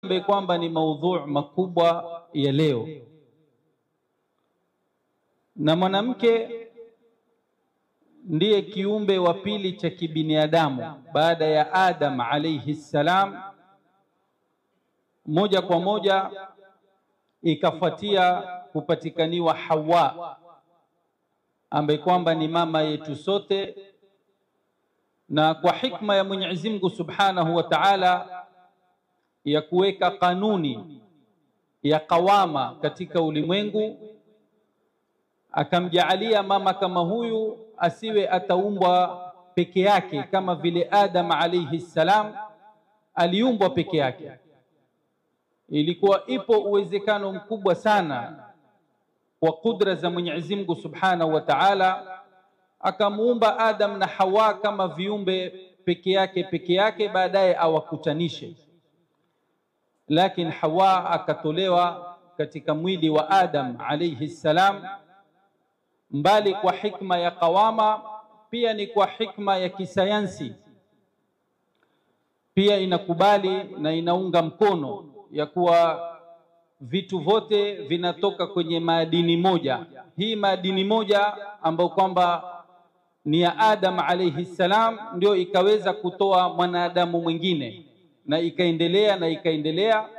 ambaye kwamba ni maudhu' makubwa ya leo. Na mwanamke ndiye kiumbe wa pili cha kibinadamu baada ya Adam alayhi salam, moja kwa moja ikafuatia kupatikaniwa Hawa ambaye kwamba ni mama yetu sote. Na kwa hikma ya Mwenyezi Mungu Subhanahu wa Ta'ala ya kuweka kanuni ya kawama katika ulimwengu, akamjaalia mama kama huyu asiwe ataumbwa peke yake kama vile Adam alayhi salam aliumbwa peke yake. Ilikuwa ipo uwezekano mkubwa sana kwa kudra za Mwenyezi Mungu Subhanahu wa Ta'ala akamuumba Adam na Hawa kama viumbe peke yake, baadaye awakutanishe. Lakini Hawa akatolewa katika mwili wa Adam alayhi salam, mbali kwa hikma ya kawama, pia ni kwa hikma ya kisayansi. Pia inakubali na inaunga mkono ya kuwa vitu vyote vinatoka kwenye madini moja. Hii madini moja ambayo kwamba ni ya Adam alayhi salam ndio ikaweza kutoa mwanadamu mwingine, na ikaendelea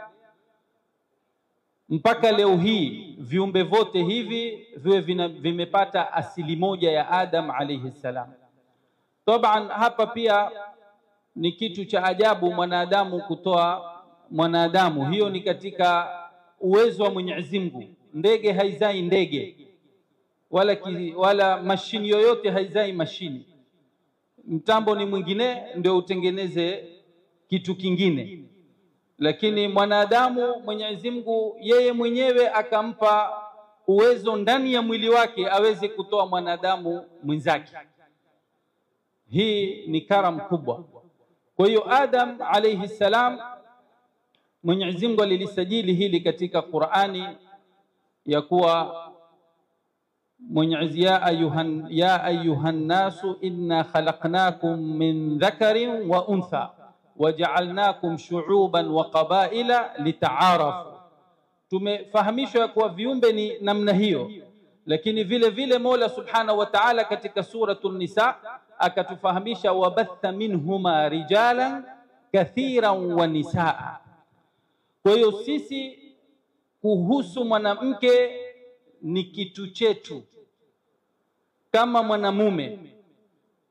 mpaka leo hii viumbe vyote hivi viwe vimepata asili moja ya Adam alayhi salam. Taban hapa pia ni kitu cha ajabu mwanadamu kutoa mwanadamu, hiyo ni uwezo wa Mwenyezi Mungu. Ndege haizai ndege, wala mashini yoyote haizai mashini. Mtambo ni mwingine ndio utengeneze kitu kingine, lakini mwanadamu Mwenyezi Mungu yeye mwenyewe akampa uwezo ndani ya mwili wake aweze kutoa mwanadamu mwenzake. Hii ni karam kubwa. Kwa hiyo Adam alayhi salam, Mwenyezi Mungu alilisajili hili katika Qur'ani ya kuwa Mwenyezi ya ayuhan nasu inna khalaqnakum min dhakarin wa untha waja'alnakum shu'uban wa qabaila litaarafu. Tumefahamishwa kuwa viumbe ni namna hiyo, lakini vile vile Mola Subhanahu wa Ta'ala katika suratul Nisa akatufahamisha wabatha minhuma rijalan kathiran wa nisaa. Kwa hiyo sisi kuhusu mwanamke ni kitu chetu kama mwanamume,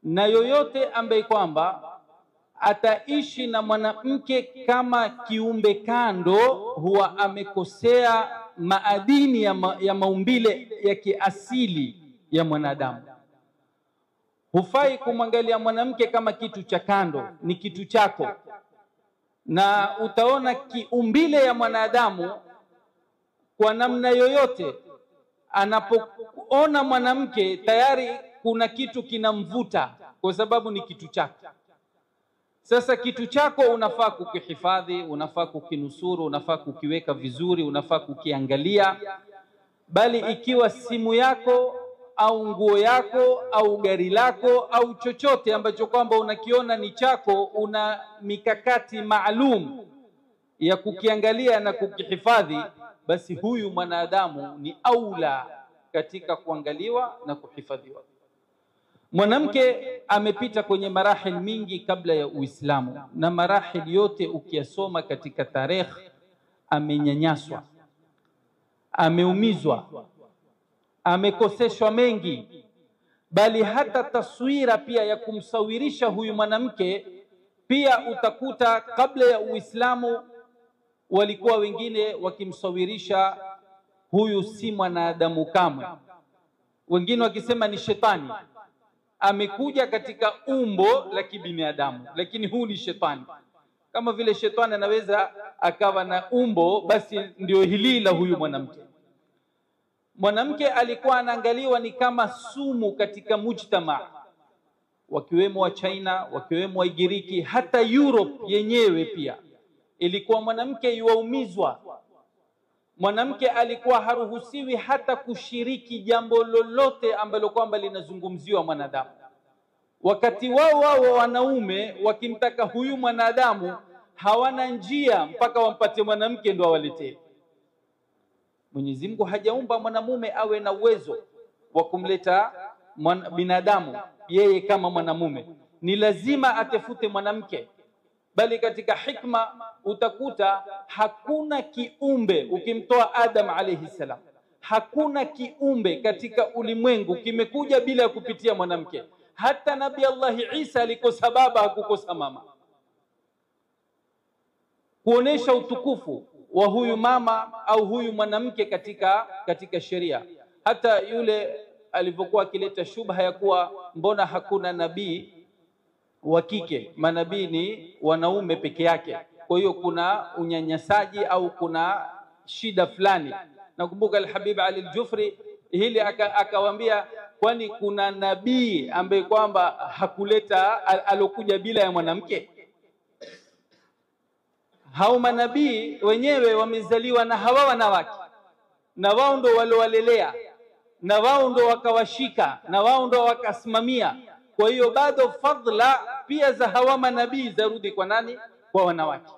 na yoyote ambaye kwamba ataishi na mwanamke kama kiumbe kando huwa amekosea maadini ya maumbile ya kiasili ya mwanadamu. Hufai kumwangalia mwanamke kama kitu cha kando, ni kitu chako. Na utaona kiumbile ya mwanadamu kwa namna yoyote, anapoona mwanamke tayari kuna kitu kinamvuta, kwa sababu ni kitu chako. Sasa kitu chako unafaa kukihifadhi, unafaa kukinusuru, unafaa kukiweka vizuri, unafaa kukiangalia. Bali ikiwa simu yako au nguo yako au gari lako au chochote ambacho kwamba unakiona ni chako, una mikakati maalum ya kukiangalia na kukihifadhi, basi huyu mwanadamu ni aula katika kuangaliwa na kuhifadhiwa. Mwanamke amepita kwenye marahil mingi kabla ya Uislamu, na marahil yote ukiyasoma katika tarehe, amenyanyaswa, ameumizwa, amekoseshwa mengi. Bali hata taswira pia ya kumsawirisha huyu mwanamke pia utakuta kabla ya Uislamu walikuwa wengine wakimsawirisha huyu si mwanadamu kamwe, wengine wakisema ni shetani amekuja katika umbo la kibinadamu, lakini huu ni shetani. Kama vile shetani anaweza akawa na umbo, basi ndio hili la huyu mwanamke. Mwanamke alikuwa anaangaliwa ni kama sumu katika mujtama, wakiwemo wa China, wakiwemo wa Igiriki, hata Europe yenyewe pia ilikuwa mwanamke yuaumizwa. Mwanamke alikuwa haruhusiwi hata kushiriki jambo lolote ambalo kwamba linazungumziwa mwanadamu. Wakati wao wanaume wakimtaka huyu mwanadamu, hawana njia mpaka wampate mwanamke ndo awaletee. Mwenyezi Mungu hajaumba mwanamume awe na uwezo wa kumleta binadamu yeye kama mwanamume, ni lazima atafute mwanamke. Bali katika hikma utakuta hakuna kiumbe, ukimtoa Adam alayhi salam, hakuna kiumbe katika ulimwengu kimekuja bila ya kupitia mwanamke. Hata Nabii Allah Isa alikosa baba, hakukosa mama, kuonesha utukufu wa huyu mama au huyu mwanamke katika sheria. Hata yule alipokuwa akileta shubha ya kuwa mbona hakuna nabii wa kike, manabii ni wanaume peke yake, kwa hiyo kuna unyanyasaji au kuna shida fulani. Nakumbuka Al-Habib Ali Al-Jufri hili akawaambia, kwani kuna nabii ambaye kwamba hakuleta alokuja bila ya mwanamke? Hao manabii wenyewe wamezaliwa na hawa wanawake, na wao ndo walowalelea, na wao ndo wakawashika, na wao ndo wakasimamia. Kwa hiyo bado fadhila pia za hawa manabii zarudi kwa nani? Kwa wanawake.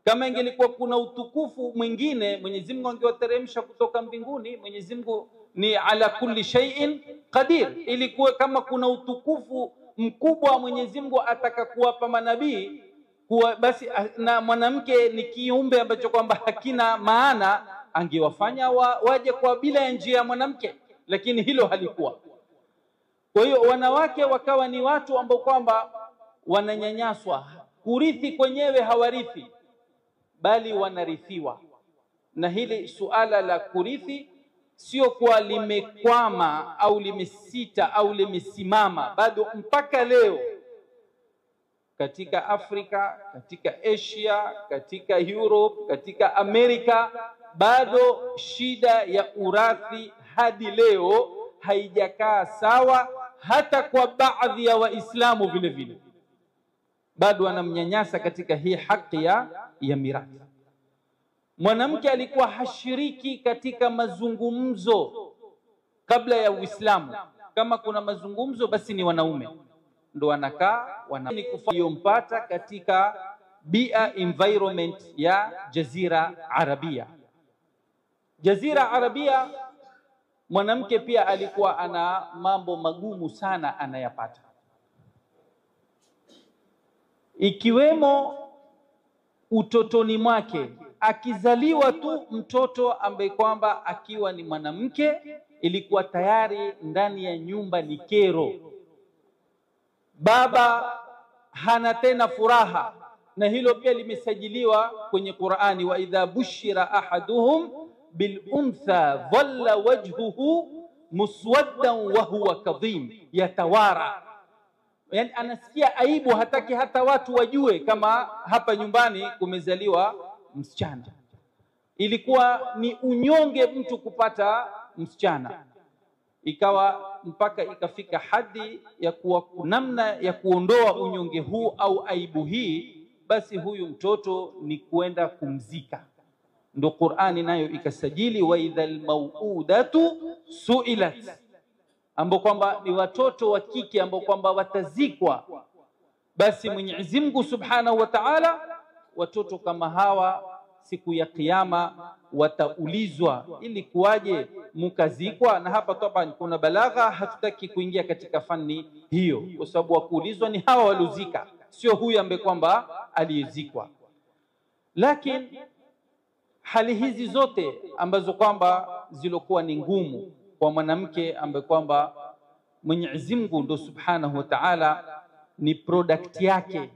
Kama ingelikuwa kuna utukufu mwingine, Mwenyezi Mungu angewateremsha kutoka mbinguni. Mwenyezi Mungu ni ala kulli shay'in qadir. Ilikuwa kama kuna utukufu mkubwa Mwenyezi Mungu ataka kuwapa manabii, kuwa basi na mwanamke ni kiumbe ambacho kwamba hakina maana, angewafanya waje kwa bila ya njia ya mwanamke, lakini hilo halikuwa. Kwa hiyo wanawake wakawa ni watu ambao kwamba wananyanyaswa, kurithi kwenyewe hawarithi bali wanarithiwa. Na hili suala la kurithi sio kwa limekwama au limesita au limesimama, bado mpaka leo katika Afrika, katika Asia, katika Europe, katika Amerika, bado shida ya urathi hadi leo haijakaa sawa. Hata kwa baadhi ya Waislamu vile vile bado wanamnyanyasa katika hii haki ya mirathi. Mwanamke alikuwa hashiriki katika mazungumzo kabla ya Uislamu. Kama kuna mazungumzo basi ni wanaume ndo wanakaa yompata katika bia environment ya Jazira Arabia. Jazira Arabia, mwanamke pia alikuwa ana mambo magumu sana anayapata, ikiwemo utotoni mwake. Akizaliwa tu mtoto ambaye kwamba akiwa ni mwanamke, ilikuwa tayari ndani ya nyumba ni kero. Baba hana tena furaha, na hilo pia limesajiliwa kwenye Qur'ani, wa idha bushira ahaduhum bil untha dhalla wajhuhu muswaddan wa huwa kadhim yatawara. Yani anasikia aibu, hataki hata watu wajue kama hapa nyumbani kumezaliwa msichana. Ilikuwa ni unyonge mtu kupata msichana, ikawa mpaka ikafika hadi ya kuwa namna ya kuondoa unyonge huu au aibu hii, basi huyu mtoto ni kuenda kumzika. Ndo Qur'ani nayo ikasajili wa idhal mauudatu suilat, ambao kwamba ni watoto wa kike ambao kwamba watazikwa. Basi Mwenyezi Mungu Subhanahu wa Ta'ala, watoto kama hawa siku ya Kiyama wataulizwa, ili kuwaje mukazikwa? Na hapa toba kuna balagha, hatutaki kuingia katika fani hiyo, kwa sababu wakuulizwa ni hawa waliozika, sio huyu ambaye kwamba aliyezikwa. Lakini hali hizi zote ambazo kwamba zilokuwa ni ngumu kwa mwanamke ambaye kwamba Mwenyezi Mungu ndo Subhanahu wa Ta'ala ni product yake,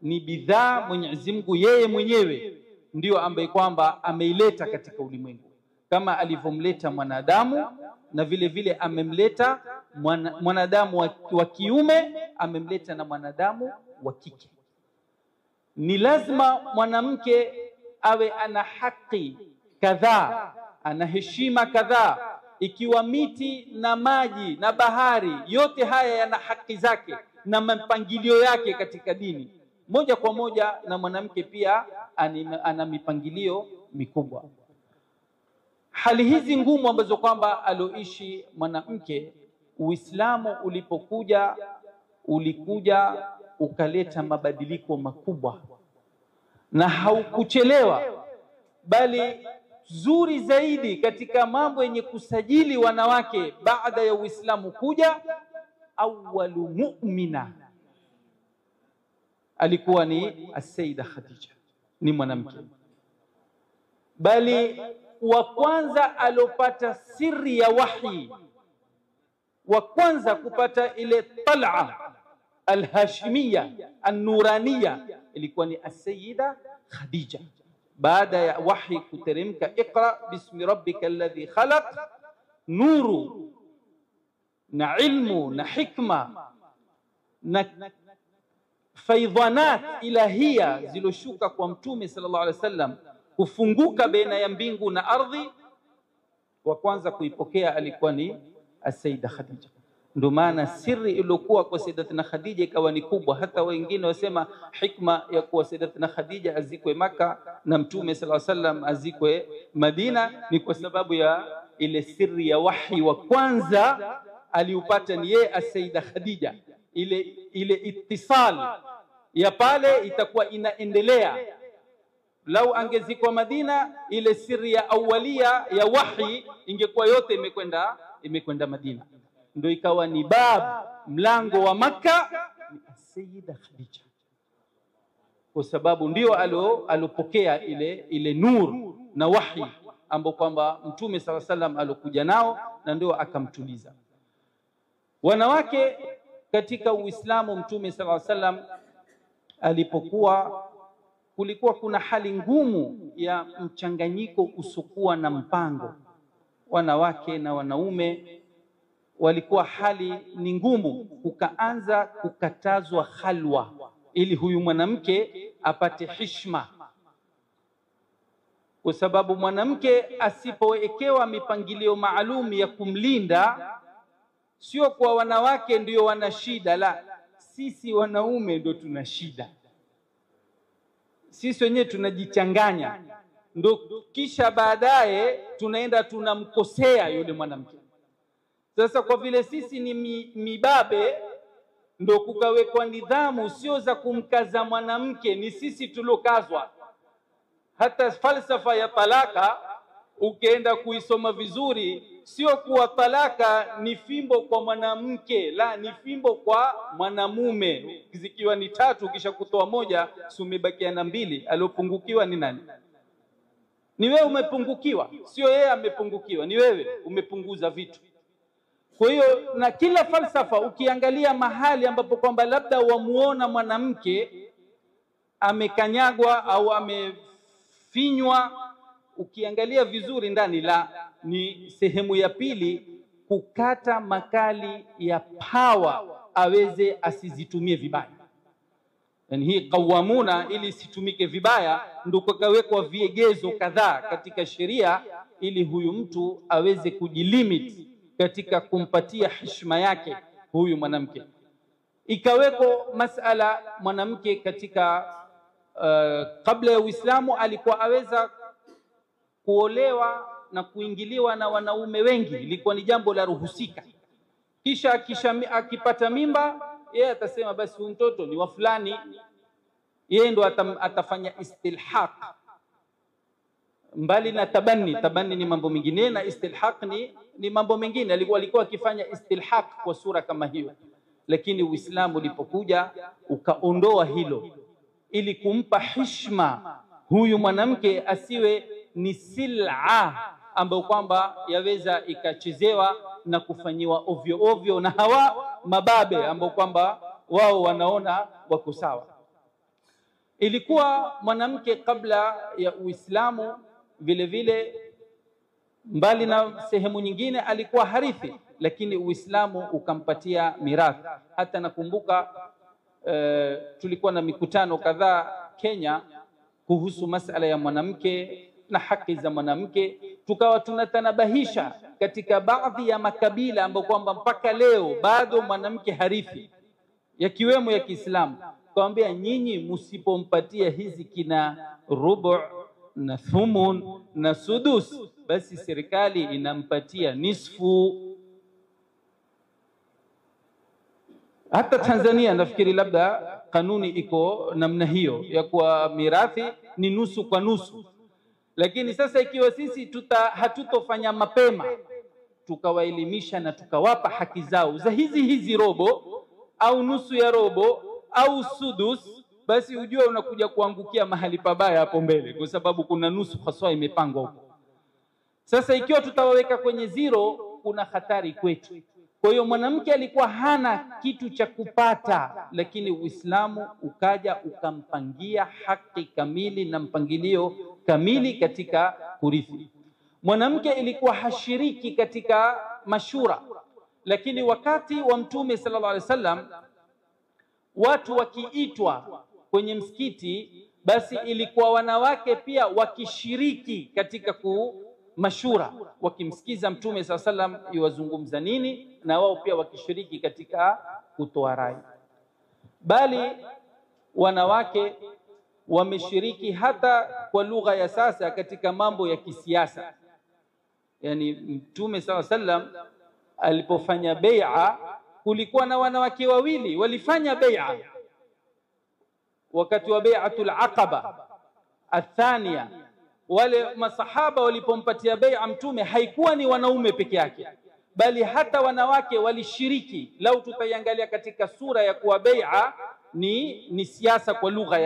ni bidhaa Mwenyezi Mungu yeye mwenyewe ndio ambaye kwamba ameileta katika ulimwengu, kama alivyomleta mwanadamu, na vile vile amemleta mwanadamu wa kiume, amemleta na mwanadamu wa kike. Ni lazima mwanamke awe ana haki kadhaa, ana heshima kadhaa. Ikiwa miti na maji na bahari yote haya yana haki zake na mipangilio yake katika dini, moja kwa moja na mwanamke pia ana mipangilio mikubwa. Hali hizi ngumu ambazo kwamba aloishi mwanamke, Uislamu ulikuja ukaleta mabadiliko makubwa. na haukuchelewa, bali zuri zaidi katika mambo yenye kusajili wanawake baada ya Uislamu kuja, awwalu mu'mina alikuwa ni As-Sayyida Khadija, ni mwanamke, bali wa kwanza alopata siri ya wahi, wa kwanza kupata ile tal'a al-hashimiyya an-nuraniyya ilikuwa ni As-Sayyida Khadija. Baada ya wahi kuteremka, iqra bismi rabbika alladhi khalaq, nuru na ilmu na hikma na faidhanat ilahia ziloshuka kwa Mtume sallallahu alaihi wasallam kufunguka baina ya mbingu na ardhi, wa kwanza kuipokea alikuwa ni As-Sayyida Khadija. Ndio maana siri iliyokuwa kwa Sayyidatina Khadija ikawa ni kubwa. Hata wengine wasema hikma ya kuwa Sayyidatina Khadija azikwe Maka na Mtume sallallahu alaihi wasallam azikwe Madina ni kwa sababu ya ile siri ya wahi wa kwanza aliupata ni yeye As-Sayyida Khadija. Ile ittisal ya pale itakuwa inaendelea. Lau angezikwa Madina, ile siri ya awalia ya wahi ingekuwa yote imekwenda Madina. Ndio ikawa ni mlango wa Makka ni As-Sayyida Khadija, kwa sababu ndio alopokea ile nur na wahi ambao kwamba Mtume sallallahu alaihi wasallam alokuja nao, na ndio akamtuliza wanawake katika Uislamu. Mtume sallallahu alaihi wasallam alipokuwa, kulikuwa kuna hali ngumu ya mchanganyiko usokuwa na mpango, wanawake na wanaume walikuwa hali ni ngumu. Kukaanza kukatazwa khalwa ili huyu mwanamke apate heshima, kwa sababu mwanamke asipowekewa mipangilio maalum ya kumlinda, sio kwa wanawake ndio wana shida, la, sisi wanaume ndio tuna shida. Sisi wenyewe tunajichanganya, ndio kisha baadaye tunaenda tunamkosea yule mwanamke. Sasa kwa vile sisi ni mibabe, ndio kukawekwa nidhamu sio za kumkaza mwanamke, ni sisi tulokazwa. Hata falsafa ya talaka ukienda kuisoma vizuri, sio kuwa talaka ni fimbo kwa mwanamke, la, ni fimbo kwa mwanamume. Zikiwa ni 3 kisha kutoa moja, sumebakia na 2, aliopungukiwa ni nani? Ni wewe umepungukiwa, sio yeye amepungukiwa, ni wewe umepunguza vitu. Kwa hiyo na kila falsafa ukiangalia mahali ambapo kwamba labda wamuona mwanamke amekanyagwa au amefinywa, ukiangalia vizuri ndani, la, ni sehemu ya pili kukata makali ya power aweze asizitumie vibaya. Yani hii qawamuna, ili isitumike vibaya, ndio kukawekwa viegezo kadhaa katika sheria ili huyu mtu aweze kujilimit katika kumpatia heshima yake huyu mwanamke. Ikaweko masala mwanamke katika kabla ya Uislamu alikuwa aweza kuolewa na kuingiliwa na wanaume wengi, ilikuwa ni jambo la ruhusika. Kisha akipata mimba, yeye atasema basi huyu mtoto ni wa fulani, yeye ndo atafanya istilhaq. Mbali na tabani ni mambo mengine, na istilhaq ni mambo mengine. Alikuwa akifanya istilhaq kwa sura kama hiyo, lakini Uislamu ulipokuja ukaondoa hilo ili kumpa heshima huyu mwanamke, asiwe ni sil'a ambayo kwamba yaweza ikachezewa na kufanyiwa ovyo ovyo na hawa mababe ambao kwamba wao wanaona wako sawa. Ilikuwa mwanamke kabla ya Uislamu vile vile, mbali na sehemu nyingine, alikuwa harithi, lakini Uislamu ukampatia mirathi. Hata nakumbuka tulikuwa na mikutano kadhaa Kenya kuhusu masala ya mwanamke na haki za mwanamke, tukawa tunatanabahisha katika baadhi ya makabila ambao kwamba mpaka leo bado mwanamke harithi, yakiwemo ya Kiislamu. Kaambia, nyinyi msipompatia hizi kina rubu na thumun na sudus, basi serikali inampatia nisfu. Hata Tanzania nafikiri labda kanuni iko namna hiyo ya kuwa mirathi ni nusu kwa nusu. Lakini sasa ikiwa sisi hatutofanya mapema tukawaelimisha na tukawapa haki zao za hizi robo au nusu ya robo au sudus, basi ujue unakuja kuangukia mahali pabaya hapo mbele, kwa sababu kuna nusu haswa imepangwa huko. Sasa ikiwa tutawaweka kwenye zero, kuna hatari kwetu. Kwa hiyo mwanamke alikuwa hana kitu cha kupata, lakini Uislamu ukaja ukampangia haki kamili na mpangilio kamili katika kurithi. Mwanamke ilikuwa hashiriki katika mashura, lakini wakati wa Mtume sallallahu alaihi wasallam watu wakiitwa kwenye msikiti, basi ilikuwa wanawake pia wakishiriki katika mashura, wakimsikiza Mtume sallallahu alaihi wasallam yuwazungumza nini, na wao pia wakishiriki katika kutoa rai. Bali wanawake wameshiriki hata kwa lugha ya sasa katika mambo ya kisiasa. Yani Mtume sallallahu alaihi wasallam alipofanya bai'a, kulikuwa na wanawake wawili walifanya bai'a wakati wa bai'atul aqaba athania. Wale masahaba walipompatia bai'a Mtume, haikuwa ni wanaume peke yake, bali hata wanawake walishiriki. Lau tutaiangalia katika sura ya kuwa bai'a ni siasa kwa lugha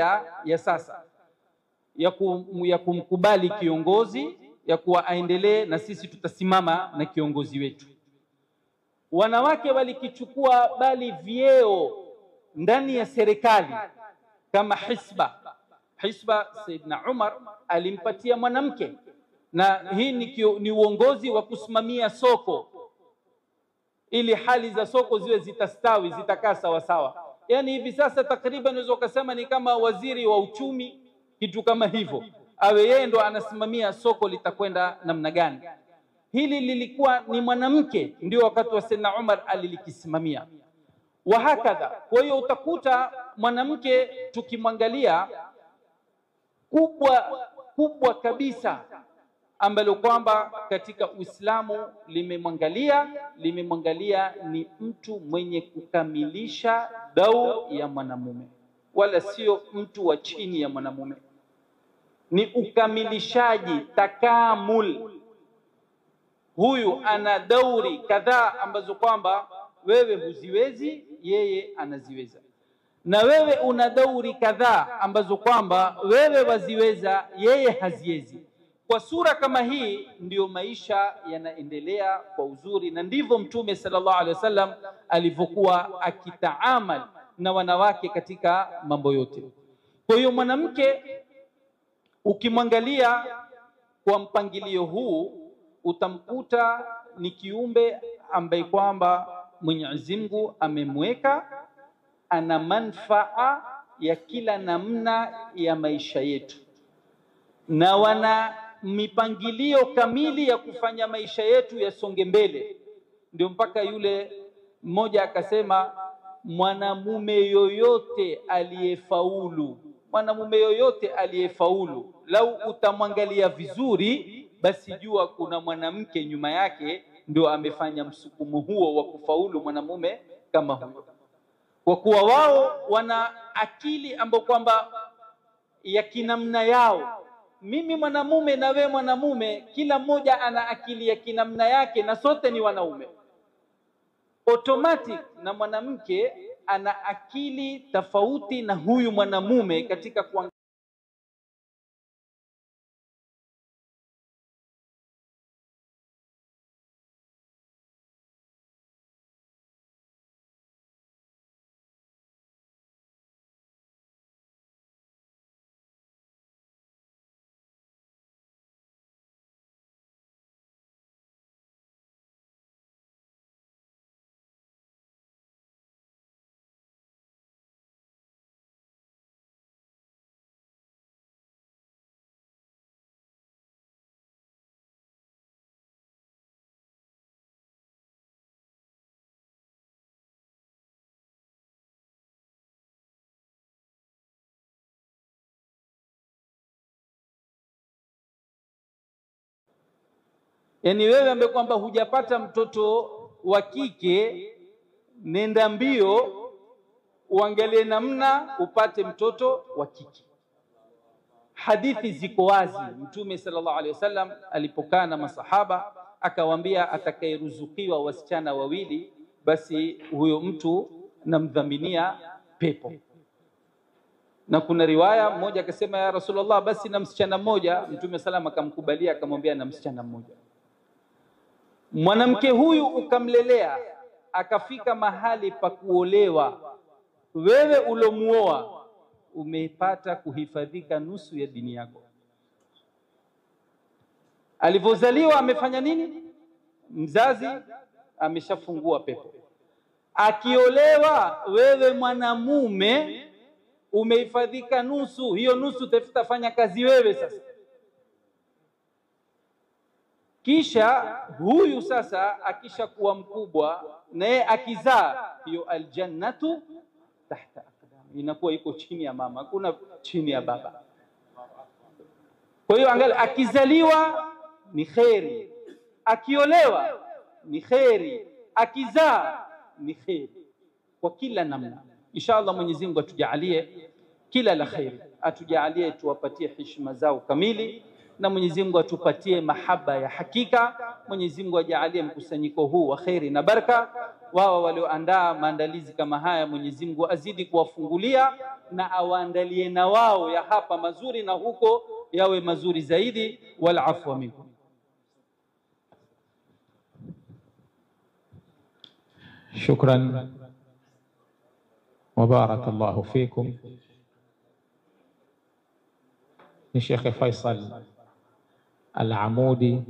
ya sasa ya kumkubali kiongozi, ya kuwa aendelee na sisi tutasimama na kiongozi wetu. Wanawake walikichukua bali vyeo ndani ya serikali kama hisba. Saidna Umar alimpatia mwanamke, na hii ni uongozi wa kusimamia soko, ili hali za soko ziwe zitastawi, zitakaa sawa sawa. Yani hivi sasa takriban unaweza kusema ni kama waziri wa uchumi, kitu kama hivyo, awe yeye ndo anasimamia soko litakwenda namna gani. Hili lilikuwa ni mwanamke, ndio wakati wa Saidna Umar alilikisimamia, wa hakadha. Kwa hiyo utakuta mwanamke tukimwangalia kubwa kabisa ambalo kwamba katika Uislamu limemwangalia ni mtu mwenye kukamilisha dau ya mwanamume, wala sio mtu wa chini ya mwanamume. Ni ukamilishaji, takamul. Huyu ana dauri kadhaa ambazo kwamba wewe huziwezi, yeye anaziweza, na wewe una dauri kadhaa ambazo kwamba wewe waziweza, yeye haziwezi. Kwa sura kama hii ndio maisha yanaendelea kwa uzuri, na ndivyo Mtume sallallahu alaihi wasallam alivyokuwa akitaamal na wanawake katika mambo yote. Kwa hiyo mwanamke ukimwangalia kwa mpangilio huu, utamkuta ni kiumbe ambaye kwamba Mwenyezi Mungu amemweka, ana manfaa ya kila namna ya maisha yetu, na wana mipangilio kamili ya kufanya maisha yetu yasonge mbele. Ndio mpaka yule mmoja akasema, mwanamume yoyote aliyefaulu, lau utamwangalia vizuri, basi jua kuna mwanamke nyuma yake ndio amefanya msukumo huo wa kufaulu mwanamume kama huyo. Kwa kuwa wao wana akili ambayo kwamba ya kinamna yao. Mimi mwanamume na we mwanamume, kila mmoja ana akili ya kinamna yake, na sote ni wanaume. Automatic na mwanamke ana akili tofauti na huyu mwanamume katika kuangalia. Yani wewe ambaye kwamba hujapata mtoto wa kike, nenda mbio uangalie namna upate mtoto wa kike. Hadithi ziko wazi. Mtume sallallahu alaihi wasallam alipokaa na masahaba akawaambia, atakayeruzukiwa wasichana wawili basi huyo mtu namdhaminia pepo. Na kuna riwaya mmoja akasema, ya Rasulullah, basi na msichana mmoja. Mtume sallam akamkubalia, akamwambia na msichana mmoja. Mwanamke huyu ukamlelea akafika mahali pa kuolewa, wewe ulomuoa umepata kuhifadhika nusu ya dini yako. Alivyozaliwa amefanya nini? Mzazi ameshafungua pepo. Akiolewa wewe mwanamume umehifadhika nusu, hiyo nusu utafanya kazi wewe sasa. Kisha huyu sasa akisha kuwa mkubwa naye akizaa, hiyo aljannatu tahta aqdam, inakuwa iko chini ya mama, hakuna chini ya baba. Kwa hiyo angalia, akizaliwa ni kheri, akiolewa ni kheri, akizaa ni kheri, kwa kila namna. Inshallah Mwenyezi Mungu atujalie kila la kheri, atujalie tuwapatie heshima zao kamili, na Mwenyezi Mungu atupatie mahaba ya hakika. Mwenyezi Mungu ajalie mkusanyiko huu wa kheri na baraka. Wao walioandaa maandalizi kama haya, Mwenyezi Mungu azidi kuwafungulia na awaandalie na wao ya hapa mazuri na huko yawe mazuri zaidi. Wal afwa minkum. Shukran wa barakallahu fikum. Ni Sheikh Faisal Al-Amudi.